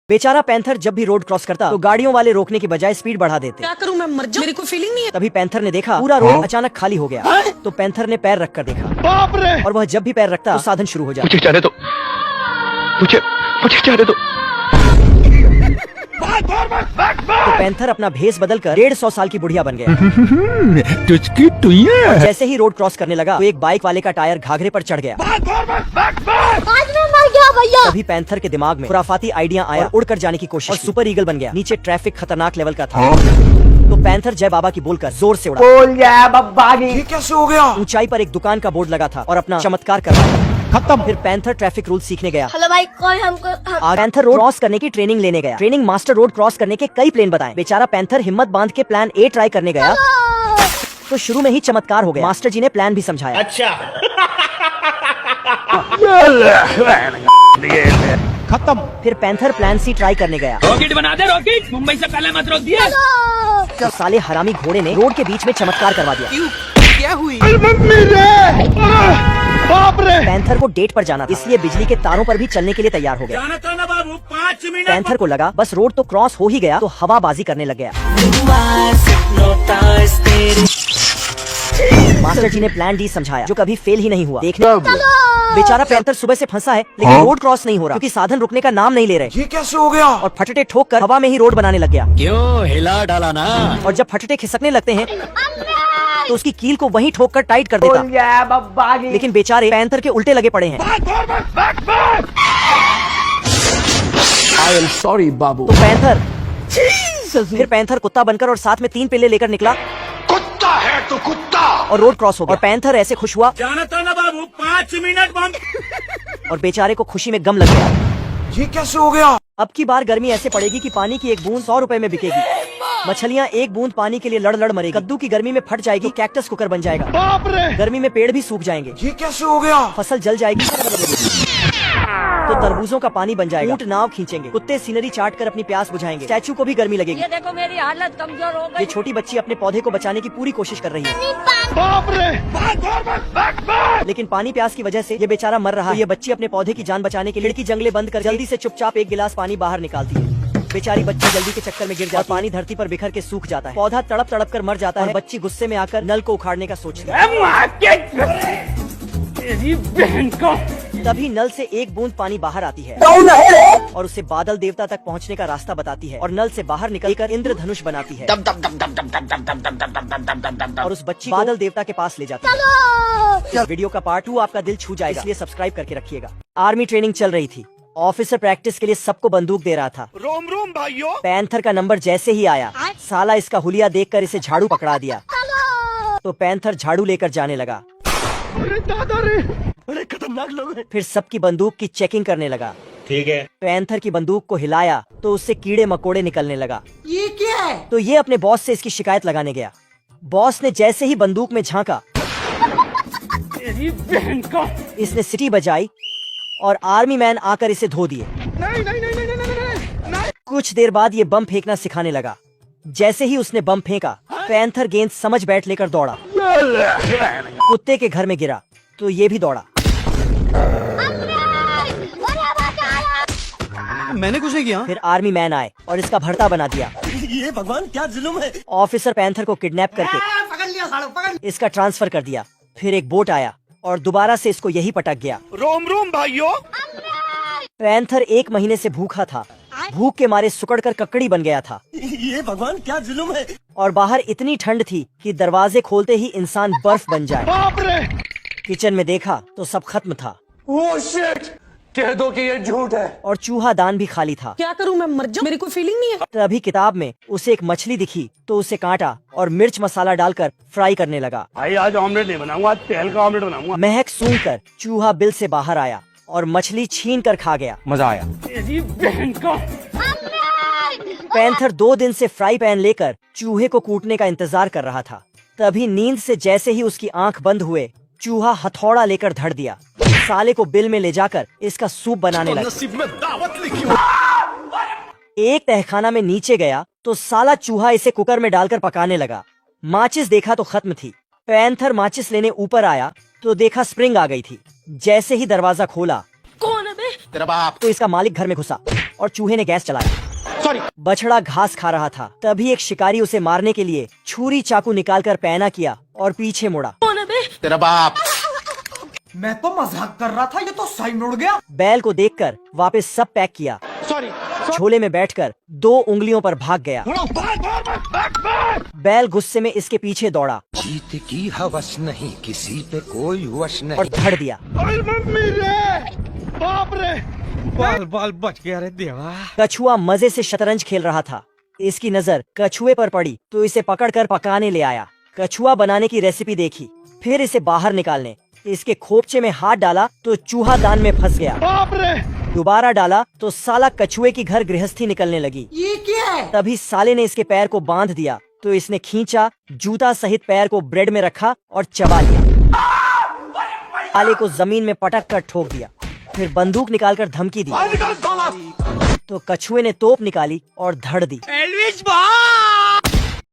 बेचारा पैंथर जब भी रोड क्रॉस करता तो गाड़ियों वाले रोकने की बजाय स्पीड बढ़ा देते। क्या करूं मैं, मर जाऊं, मेरी कोई फीलिंग नहीं है। तभी पैंथर ने देखा पूरा रोड अचानक खाली हो गया। तो पैंथर ने पैर रख कर देखा, बाप रे! और वह जब भी पैर रखता तो साधन शुरू हो जाता। मुझे जाने दो, मुझे जाने दो। तो पैंथर अपना भेस बदलकर 150 साल की बुढ़िया बन गया। और जैसे ही रोड क्रॉस करने लगा तो एक बाइक वाले का टायर घाघरे पर चढ़ गया। आज मैं मर गया भैया। तभी पैंथर के दिमाग में खुराफाती आइडिया आया और उड़कर जाने की कोशिश और सुपर ईगल बन गया। नीचे ट्रैफिक खतरनाक लेवल का था। तो पैंथर जय बाबा की बोलकर जोर से उड़ा। बोल जय बाबा की। ये कैसे हो गया? ऊंचाई पर एक दुकान का बोर्ड लगा था और अपना चमत्कार कर रहा था। खत्म। फिर पैंथर ट्रैफिक रूल सीखने गया। हेलो भाई, कोई हमको पैंथर रोड क्रॉस करने की ट्रेनिंग लेने गया। ट्रेनिंग मास्टर रोड क्रॉस करने के कई प्लान बताए। बेचारा पैंथर हिम्मत बांध के प्लान ए ट्राई करने गया तो शुरू में ही चमत्कार हो गया। मास्टर जी ने प्लान भी समझाया। अच्छा। खत्म। फिर पैंथर प्लान सी ट्राई करने गया। रॉकेट बना दे, रॉकेट। मुंबई से पहले मत रोक दिया। तो साले हरामी घोड़े ने रोड के बीच में चमत्कार करवा दिया। क्या हुई? बाप रे! पैंथर को डेट पर जाना था, इसलिए बिजली के तारों पर भी चलने के लिए तैयार हो गया। जाना था ना बाबू, 5 मिनट। पैंथर को लगा बस रोड तो क्रॉस हो ही गया तो हवाबाजी करने लग गया। मास्टर जी ने प्लान डी समझाया जो कभी फेल ही नहीं हुआ। देखने बेचारा पैंथर सुबह से फंसा है लेकिन रोड क्रॉस नहीं हो रहा क्योंकि साधन रुकने का नाम नहीं ले रहे। ये कैसे हो गया? और फटटे ठोक कर हवा में ही रोड बनाने लग गया। क्यों हिला डाला ना? और जब फटटे खिसकने लगते हैं तो उसकी कील को वहीं ठोक कर टाइट कर देता। बोल जय बाबा की। लेकिन बेचारे पैंथर के उल्टे लगे पड़े हैं। आई एम सॉरी बाबू। तो पैंथर फिर पैंथर कुत्ता बनकर और साथ में 3 पिल्ले लेकर निकला। कुत्ता है तो कुत्ता। और रोड क्रॉस हो गया। और पैंथर ऐसे खुश हुआ जाना था ना बाबू, 5 मिनट बंद। और बेचारे को खुशी में गम लग गया। ये कैसे हो गया? अब की बार गर्मी ऐसे पड़ेगी कि पानी की एक बूंद 100 रुपए में बिकेगी। मछलियाँ एक बूंद पानी के लिए लड़ लड़ मरेगी। कद्दू की गर्मी में फट जाएगी, कैक्टस कुकर बन जाएगा। बाप रे! गर्मी में पेड़ भी सूख जाएंगे, ये कैसे हो गया? फसल जल जाएगी तो तरबूजों का पानी बन जाएगा। ऊंट नाव खींचेंगे, कुत्ते सीनरी चाट कर अपनी प्यास बुझाएंगे। स्टैचू को भी गर्मी लगेगी। ये देखो मेरी हालत कमजोर हो गई। ये छोटी बच्ची अपने पौधे को बचाने की पूरी कोशिश कर रही है बाप रे! लेकिन पानी प्यास की वजह से ये बेचारा मर रहा है। ये बच्ची अपने पौधे की जान बचाने के लिए खिड़की जंगले बंद कर जल्दी से चुपचाप एक गिलास पानी बाहर निकालती है। बेचारी बच्ची जल्दी के चक्कर में गिर जाती है। पानी धरती पर बिखर के सूख जाता है। पौधा तड़प तड़प कर मर जाता है। बच्ची गुस्से में आकर नल को उखाड़ने का सोचती है। तभी नल से एक बूंद पानी बाहर आती है और उसे बादल देवता तक पहुंचने का रास्ता बताती है। और नल से बाहर निकलकर इंद्रधनुष बनाती है और उस बच्ची को बादल देवता के पास ले जाती है। इस वीडियो का पार्ट 2 आपका दिल छू जाएगा, इसलिए सब्सक्राइब करके रखिएगा। आर्मी ट्रेनिंग चल रही थी। ऑफिसर प्रैक्टिस के लिए सबको बंदूक दे रहा था। रोम रोम भाइयों। पैंथर का नंबर जैसे ही आया साला इसका हुलिया देखकर इसे झाड़ू पकड़ा दिया। तो पैंथर झाड़ू लेकर जाने लगा। अरे दादा रे! अरे खतरनाक लोग हैं। फिर सबकी बंदूक की चेकिंग करने लगा। ठीक है। पैंथर की बंदूक को हिलाया तो उससे कीड़े मकोड़े निकलने लगा। ये क्या है? तो ये अपने बॉस से इसकी शिकायत लगाने गया। बॉस ने जैसे ही बंदूक में झांका तेरी बहन का। इसने सीटी बजाई और आर्मी मैन आकर इसे धो दिए। कुछ देर बाद ये बम फेंकना सिखाने लगा। जैसे ही उसने बम फेंका पैंथर गेंद समझ बैठ लेकर दौड़ा। कुत्ते के घर में गिरा तो ये भी दौड़ा। मैंने कुछ नहीं किया। फिर आर्मी मैन आए और इसका भरता बना दिया। ये भगवान क्या जुल्म है। ऑफिसर पैंथर को किडनैप करके पकड़ लिया सालो, पकड़। इसका ट्रांसफर कर दिया। फिर एक बोट आया और दोबारा से इसको यही पटक गया। रोम रोम भाइयों। पैंथर 1 महीने से भूखा था। भूख के मारे सुकड़ कर ककड़ी बन गया था। ये भगवान क्या जुल्म है। और बाहर इतनी ठंड थी कि दरवाजे खोलते ही इंसान बर्फ बन जाए। बाप रे! किचन में देखा तो सब खत्म था ओह शिट! कह दो कि ये झूठ है। और चूहा दान भी खाली था। क्या करूं मैं, मर जाऊं, मेरी कोई फीलिंग नहीं है। तभी किताब में उसे एक मछली दिखी तो उसे काटा और मिर्च मसाला डालकर फ्राई करने लगा। भाई आज ऑमलेट नहीं बनाऊंगा, आज तेल का ऑमलेट बनाऊंगा। महक सूंघकर चूहा बिल से बाहर आया और मछली छीन कर खा गया। मजा आया। तेरी बहन का। पैंथर 2 दिन से फ्राई पैन लेकर चूहे को कूटने का इंतजार कर रहा था। तभी नींद से जैसे ही उसकी आंख बंद हुए चूहा हथौड़ा लेकर धड़ दिया। साले को बिल में ले जाकर इसका सूप बनाने लगा। नसीब में दावत लिखी हो। एक तहखाना में नीचे गया तो साला चूहा इसे कुकर में डालकर पकाने लगा। माचिस देखा तो खत्म थी। पैंथर माचिस लेने ऊपर आया तो देखा स्प्रिंग आ गई थी। जैसे ही दरवाजा खोला कौन है बे? तेरा बाप। तो इसका मालिक घर में घुसा। और चूहे ने गैस चलाया। बछड़ा घास खा रहा था, तभी एक शिकारी उसे मारने के लिए छुरी चाकू निकालकर पैना किया और पीछे मुड़ा। तेरा बाप। मैं तो मजाक कर रहा था, ये तो साइड उड़ गया। बैल को देखकर वापस सब पैक किया, झोले में बैठकर 2 उंगलियों पर भाग गया। बैल गुस्से में इसके पीछे दौड़ा जीत की हवस नहीं, किसी पे कोई वश नहीं। और धड़ दिया। बाप रे, बाल बाल बच गया रे देवा। कछुआ मजे से शतरंज खेल रहा था। इसकी नजर कछुए पर पड़ी तो इसे पकड़कर पकाने ले आया। कछुआ बनाने की रेसिपी देखी, फिर इसे बाहर निकालने इसके खोपचे में हाथ डाला तो चूहा दान में फंस गया। बाप रे। दोबारा डाला तो साला कछुए की घर गृहस्थी निकलने लगी। ये क्या है? तभी साले ने इसके पैर को बांध दिया तो इसने खींचा, जूता सहित पैर को ब्रेड में रखा और चबा लिया। साले को जमीन में पटक कर ठोक दिया, फिर बंदूक निकालकर धमकी दी तो कछुए ने तोप निकाली और धड़ दी। एल्विस भाई